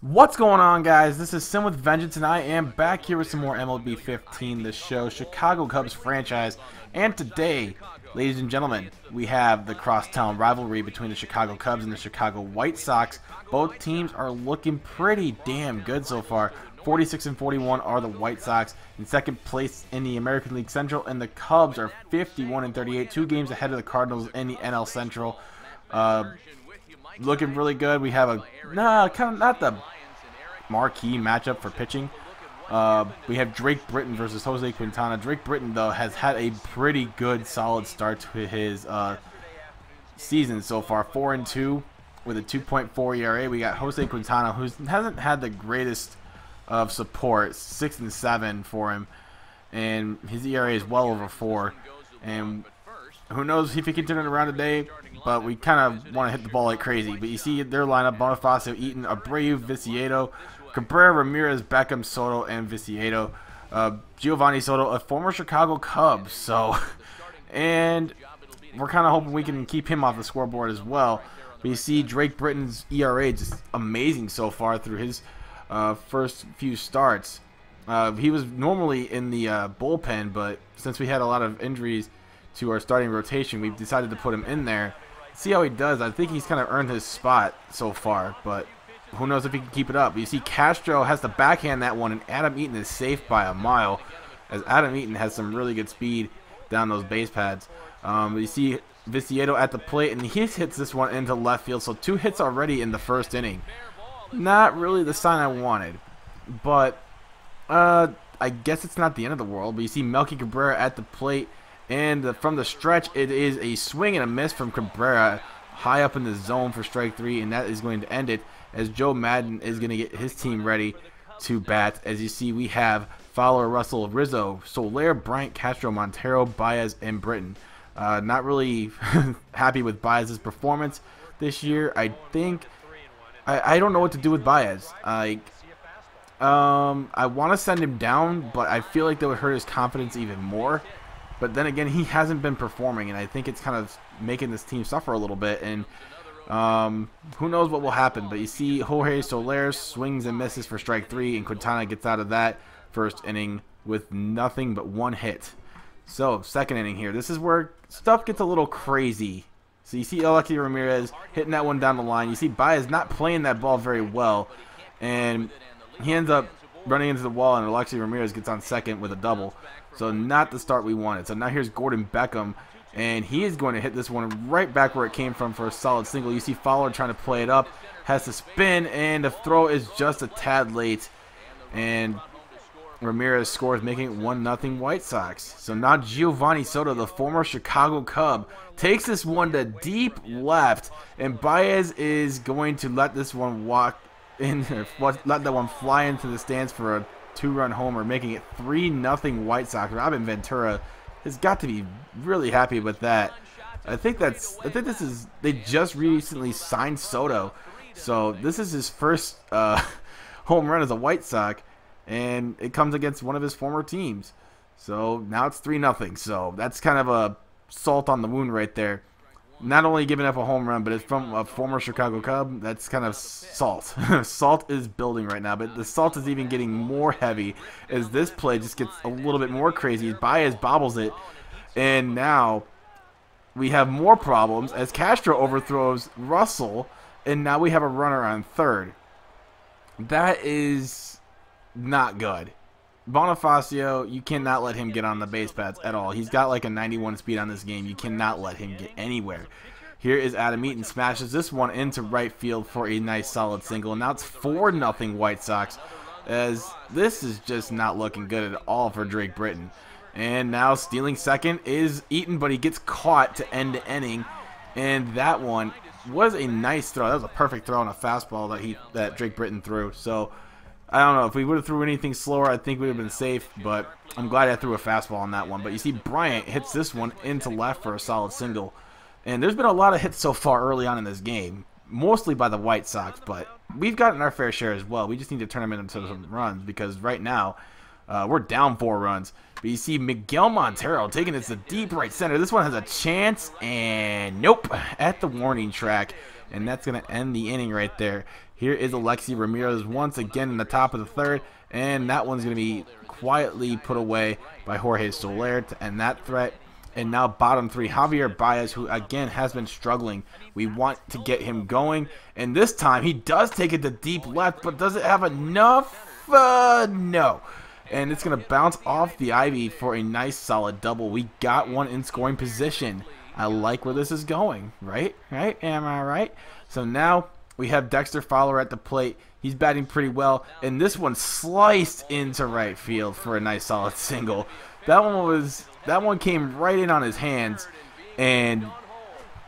What's going on, guys? This is Sin with Vengeance, and I am back here with some more MLB 15, the show, Chicago Cubs franchise. And today, ladies and gentlemen, we have the crosstown rivalry between the Chicago Cubs and the Chicago White Sox. Both teams are looking pretty damn good so far. 46 and 41 are the White Sox in second place in the American League Central, and the Cubs are 51 and 38, 2 games ahead of the Cardinals in the NL Central. Looking really good. We have kind of not the marquee matchup for pitching. We have Drake Britton versus Jose Quintana. Drake Britton, though, has had a pretty good, solid start to his season so far. 4-2 with a 2.4 ERA. We got Jose Quintana, who hasn't had the greatest of support. 6-7 for him, and his ERA is well over 4. And who knows if he can turn it around today, but we kind of want to hit the ball like crazy. But you see their lineup: Bonifacio, Eaton, Abreu, Viciedo, Cabrera, Ramirez, Beckham, Soto, and Viciedo. Giovanni Soto, a former Chicago Cub. So, and we're kind of hoping we can keep him off the scoreboard as well. But you see Drake Britton's ERA just amazing so far through his first few starts. He was normally in the bullpen, but since we had a lot of injuries to our starting rotation, we've decided to put him in there. See how he does. I think he's kind of earned his spot so far, but who knows if he can keep it up. You see Castro has to backhand that one, and Adam Eaton is safe by a mile, as Adam Eaton has some really good speed down those base pads. You see Viciedo at the plate, and he hits this one into left field, so 2 hits already in the first inning. Not really the sign I wanted, but I guess it's not the end of the world. But you see Melky Cabrera at the plate, and from the stretch, it is a swing and a miss from Cabrera high up in the zone for strike 3, and that is going to end it, as Joe Madden is going to get his team ready to bat. As you see, we have Fowler, Russell, Rizzo, Soler, Bryant, Castro, Montero, Baez, and Britton. Not really happy with Baez's performance this year. I think I don't know what to do with Baez. I want to send him down, but I feel like that would hurt his confidence even more. But then again, he hasn't been performing, and I think it's kind of making this team suffer a little bit. And who knows what will happen. But you see Jorge Soler swings and misses for strike 3, and Quintana gets out of that first inning with nothing but 1 hit. So, second inning here. This is where stuff gets a little crazy. So you see Alexi Ramirez hitting that one down the line. You see Baez not playing that ball very well, and he ends up running into the wall, and Alexi Ramirez gets on second with a double. So not the start we wanted. So now here's Gordon Beckham, and he is going to hit this one right back where it came from for a solid single. You see Fowler trying to play it up, has to spin, and the throw is just a tad late, and Ramirez scores, making it 1-0 White Sox. So now Giovanni Soto, the former Chicago Cub, takes this one to deep left, and Baez is going to let this one walk in, let that one fly into the stands for a 2-run homer, making it 3-0 White Sox. Robin Ventura has got to be really happy with that. I think this is, they just recently signed Soto, so this is his first home run as a White Sox, and it comes against one of his former teams. So now it's 3-0. So that's kind of a salt on the wound right there. Not only giving up a home run, but it's from a former Chicago Cub. That's kind of salt. Salt is building right now, but the salt is even getting more heavy as this play just gets a little bit more crazy. Baez bobbles it, and now we have more problems as Castro overthrows Russell, and now we have a runner on third. That is not good. Bonifacio, you cannot let him get on the base paths at all. He's got like a 91 speed on this game. You cannot let him get anywhere. Here is Adam Eaton, smashes this one into right field for a nice solid single. And now it's 4-0 White Sox, as this is just not looking good at all for Drake Britton. And now stealing second is Eaton, but he gets caught to end the inning. And that one was a nice throw. That was a perfect throw on a fastball that Drake Britton threw. So I don't know, if we would have threw anything slower, I think we would have been safe, but I'm glad I threw a fastball on that one. But you see Bryant hits this one into left for a solid single. And there's been a lot of hits so far early on in this game, mostly by the White Sox, but we've gotten our fair share as well. We just need to turn them into some runs, because right now we're down 4 runs. But you see Miguel Montero taking this to deep right center. This one has a chance, and nope, at the warning track. And that's going to end the inning right there. Here is Alexi Ramirez once again in the top of the third, and that one's going to be quietly put away by Jorge Soler to end that threat. And now bottom three, Javier Baez, who again has been struggling. We want to get him going, and this time he does take it to deep left, but does it have enough? No. And it's going to bounce off the ivy for a nice solid double. We got one in scoring position. I like where this is going, right? Right? Am I right? So now we have Dexter Fowler at the plate. He's batting pretty well, and this one sliced into right field for a nice solid single. That one came right in on his hands, and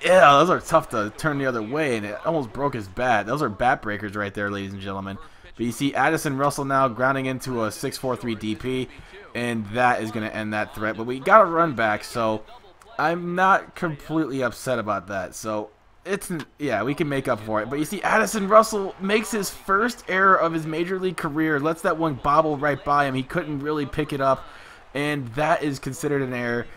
yeah, those are tough to turn the other way, and it almost broke his bat. Those are bat breakers right there, ladies and gentlemen. But you see Addison Russell now grounding into a 6-4-3 DP, and that is going to end that threat. But we got a run back, so I'm not completely upset about that. So yeah, we can make up for it. But you see Addison Russell makes his first error of his major league career, lets that one bobble right by him. He couldn't really pick it up, and that is considered an error.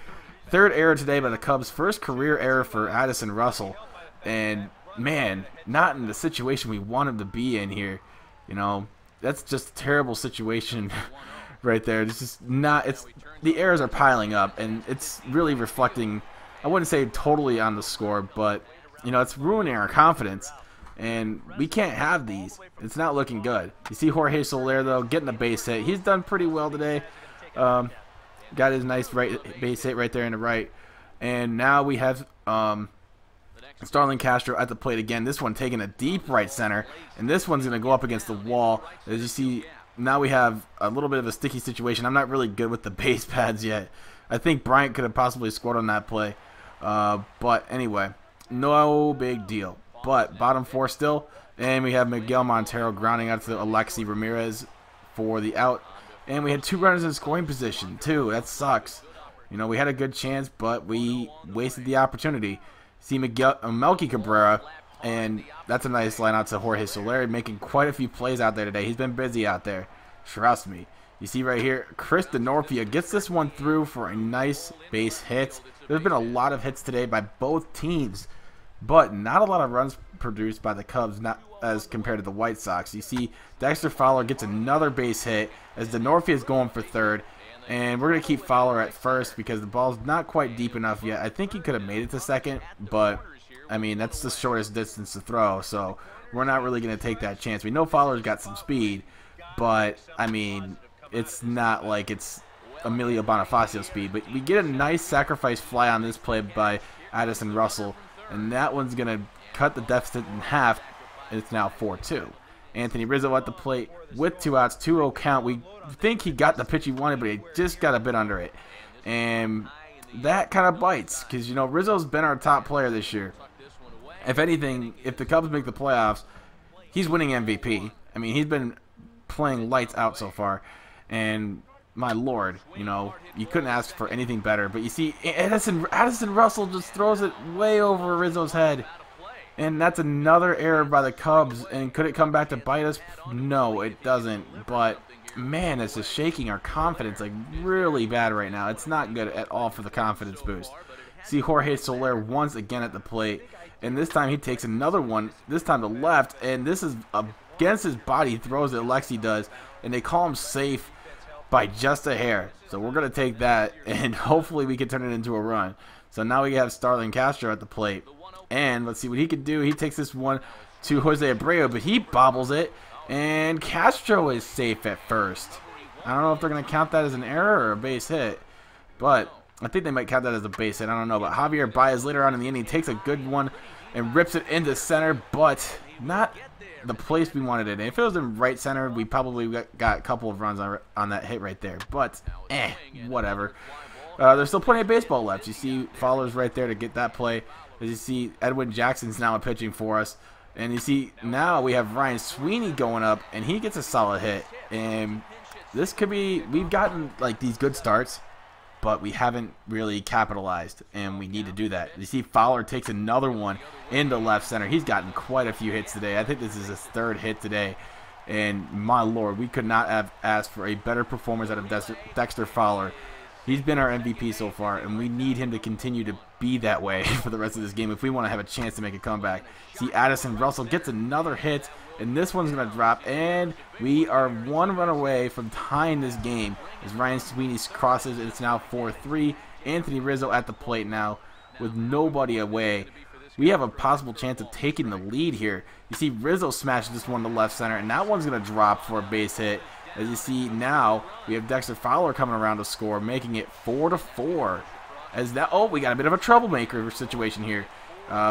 Third error today by the Cubs, first career error for Addison Russell. And man, not in the situation we want him to be in here. You know, that's just a terrible situation right there. It's just not, the errors are piling up, and it's really reflecting, I wouldn't say totally on the score, but you know, it's ruining our confidence, and we can't have these. It's not looking good. You see Jorge Soler, though, getting a base hit. He's done pretty well today. Got his nice base hit right there in the right. And now we have Starlin Castro at the plate again. This one taking a deep right center, and this one's going to go up against the wall. As you see, now we have a little bit of a sticky situation. I'm not really good with the base pads yet. I think Bryant could have possibly scored on that play. But anyway, no big deal. But bottom four still, and we have Miguel Montero grounding out to Alexi Ramirez for the out. And we had 2 runners in scoring position, too. That sucks. You know, we had a good chance, but we wasted the opportunity. See Melky Cabrera, and that's a nice line out to Jorge Soler, making quite a few plays out there today. He's been busy out there. Trust me. You see right here, Chris DeNorfia gets this one through for a nice base hit. There's been a lot of hits today by both teams, but not a lot of runs produced by the Cubs, not as compared to the White Sox. You see Dexter Fowler gets another base hit as DeNorfia is going for third, and we're going to keep Fowler at first because the ball's not quite deep enough yet. I think he could have made it to second, but I mean, that's the shortest distance to throw, so we're not really going to take that chance. We know Fowler's got some speed, but I mean, it's not like it's Emilio Bonifacio speed. But we get a nice sacrifice fly on this play by Addison Russell, and that one's going to cut the deficit in half. It's now 4-2. Anthony Rizzo at the plate with 2 outs, 2-0 count. We think he got the pitch he wanted, but he just got a bit under it. And that kind of bites because, you know, Rizzo's been our top player this year. If anything, if the Cubs make the playoffs, he's winning MVP. I mean, he's been playing lights out so far. And my Lord, you know, you couldn't ask for anything better. But you see, Addison Russell just throws it way over Rizzo's head. And that's another error by the Cubs. And could it come back to bite us? No, it doesn't. But, man, it's just shaking our confidence like really bad right now. It's not good at all for the confidence boost. See Jorge Soler once again at the plate. And this time he takes another one, this time to left. And this is against his body. He throws it, Lexi does. And they call him safe by just a hair. So we're going to take that. And hopefully we can turn it into a run. So now we have Starlin Castro at the plate. And let's see what he can do. He takes this one to Jose Abreu, but he bobbles it. And Castro is safe at first. I don't know if they're going to count that as an error or a base hit. But I think they might count that as a base hit. I don't know. But Javier Baez later on in the inning takes a good one and rips it into center. But not the place we wanted it in. If it was in right center, we probably got a couple of runs on that hit right there. But, whatever. There's still plenty of baseball left. You see Fowler's right there to get that play. As you see, Edwin Jackson's now pitching for us. And you see, now we have Ryan Sweeney going up, and he gets a solid hit. And this could be, we've gotten, like, these good starts, but we haven't really capitalized, and we need to do that. You see, Fowler takes another one into left center. He's gotten quite a few hits today. I think this is his 3rd hit today. And, my Lord, we could not have asked for a better performance out of Dexter Fowler. He's been our MVP so far, and we need him to continue to be that way for the rest of this game if we want to have a chance to make a comeback. See, Addison Russell gets another hit, and this one's going to drop, and we are 1 run away from tying this game as Ryan Sweeney crosses. It's now 4-3. Anthony Rizzo at the plate now with nobody away. We have a possible chance of taking the lead here. You see Rizzo smash this one to left center, and that one's going to drop for a base hit. As you see now, we have Dexter Fowler coming around to score, making it 4-4. As that, oh, we got a bit of a troublemaker situation here.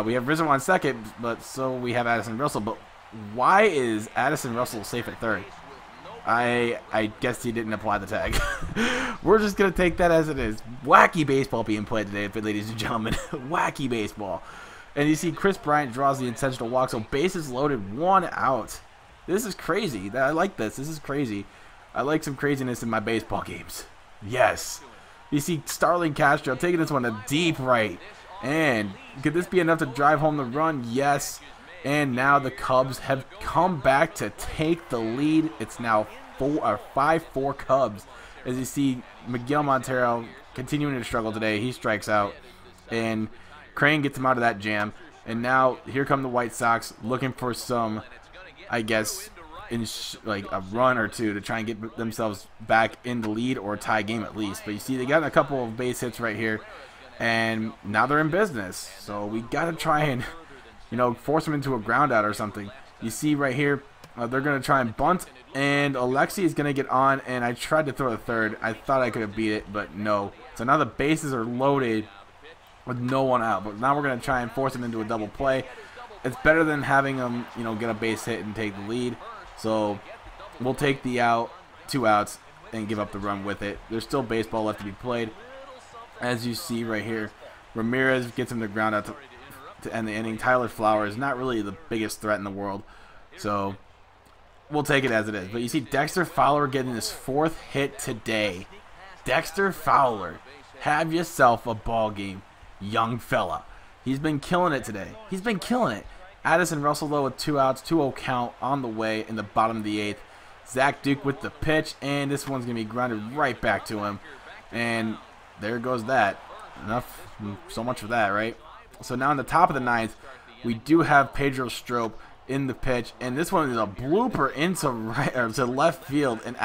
We have Rizzo on second, but so we have Addison Russell. But why is Addison Russell safe at third? I guess he didn't apply the tag. We're just going to take that as it is. Wacky baseball being played today, ladies and gentlemen. Wacky baseball. And you see Chris Bryant draws the intentional walk, so bases loaded, 1 out. This is crazy. I like this. This is crazy. I like some craziness in my baseball games. Yes. You see Starling Castro taking this one to deep right. And could this be enough to drive home the run? Yes. And now the Cubs have come back to take the lead. It's now 5-4 Cubs. As you see Miguel Montero continuing to struggle today. He strikes out. And Crane gets him out of that jam. And now here come the White Sox looking for some, I guess, like a run or two to try and get themselves back in the lead or tie game at least. But you see they got a couple of base hits right here. And now they're in business. So we got to try and, you know, force them into a ground out or something. You see right here, they're going to try and bunt. And Alexi is going to get on. And I tried to throw a third. I thought I could have beat it, but no. So now the bases are loaded with no one out. But now we're going to try and force them into a double play. It's better than having them, you know, get a base hit and take the lead. So we'll take the out, 2 outs, and give up the run with it. There's still baseball left to be played. As you see right here, Ramirez gets him to ground out to end the inning. Tyler Flowers, not really the biggest threat in the world. So we'll take it as it is. But you see Dexter Fowler getting his 4th hit today. Dexter Fowler, have yourself a ball game, young fella. He's been killing it today. He's been killing it. Addison Russell, though, with 2 outs, 2-0 count on the way in the bottom of the 8th. Zach Duke with the pitch, and this one's going to be grounded right back to him. And there goes that. Enough. So much for that, right? So now in the top of the 9th, we do have Pedro Strop in the pitch, and this one is a blooper into right or to left field. And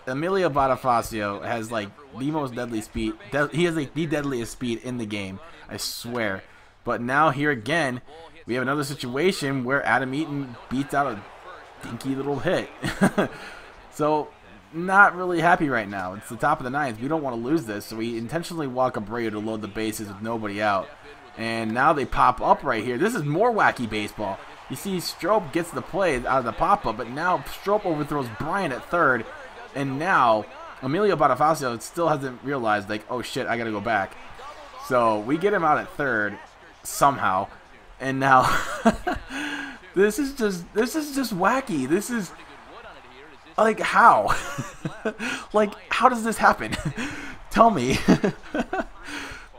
Emilio Bonifacio has like the most deadly speed. He has like the deadliest speed in the game, I swear. But now here again, we have another situation where Adam Eaton beats out a dinky little hit. So not really happy right now. It's the top of the 9th. We don't want to lose this, so we intentionally walk Abreu to load the bases with nobody out. And now they pop up right here. This is more wacky baseball. You see Strop gets the play out of the pop-up, but now Strop overthrows Bryant at third. And now Emilio Bonifacio still hasn't realized, like, oh shit, I got to go back. So we get him out at third somehow. And now this is just wacky. This is like, how? Like, how does this happen? Tell me.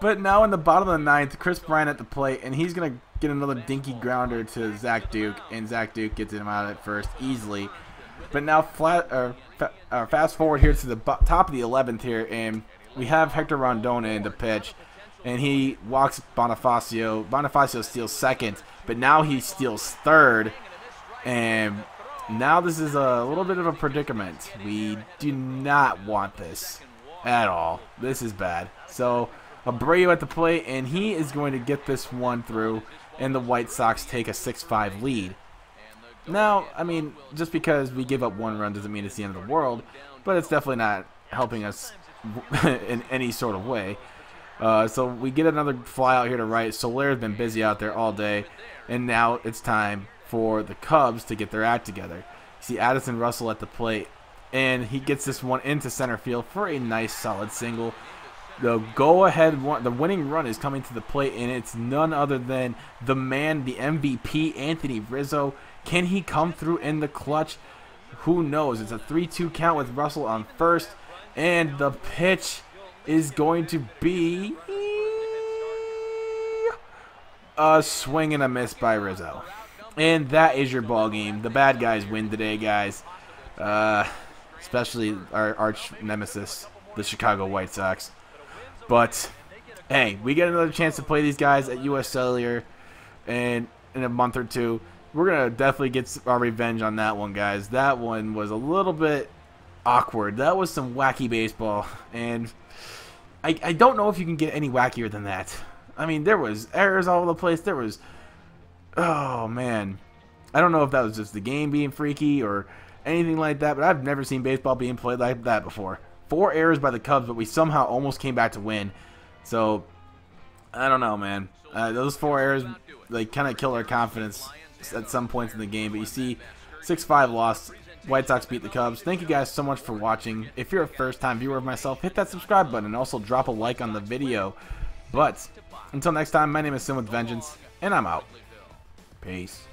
But now in the bottom of the 9th, Chris Bryant at the plate, and he's going to get another dinky grounder to Zach Duke, and Zach Duke gets him out at first easily. But now fast forward here to the top of the 11th here, and we have Hector Rondon in the pitch, and he walks Bonifacio. Bonifacio steals second, but now he steals third, and now this is a little bit of a predicament. We do not want this at all. This is bad. So Abreu at the plate, and he is going to get this one through, and the White Sox take a 6-5 lead. Now, I mean, just because we give up 1 run doesn't mean it's the end of the world, but it's definitely not helping us in any sort of way. So we get another fly out here to right. Soler's been busy out there all day, and now it's time for the Cubs to get their act together. You see Addison Russell at the plate, and he gets this one into center field for a nice solid single. The go-ahead one, the winning run is coming to the plate, and it's none other than the man, the MVP, Anthony Rizzo. Can he come through in the clutch? Who knows? It's a 3-2 count with Russell on first, and the pitch is going to be a swing and a miss by Rizzo. And that is your ball game. The bad guys win today, guys. Especially our arch nemesis, the Chicago White Sox. But hey, we get another chance to play these guys at US Cellular in a month or two. we're going to definitely get our revenge on that one, guys. That one was a little bit awkward. That was some wacky baseball, and I don't know if you can get any wackier than that. I mean, there was errors all over the place. There was, oh man, I don't know if that was just the game being freaky or anything like that, but I've never seen baseball being played like that before. 4 errors by the Cubs, but we somehow almost came back to win. So I don't know, man. Those 4 errors, like, kind of kill our confidence at some points in the game. But you see, 6-5 loss. White Sox beat the Cubs. Thank you guys so much for watching. If you're a first-time viewer of myself, hit that subscribe button and also drop a like on the video. But until next time, my name is Sin with Vengeance, and I'm out. Peace.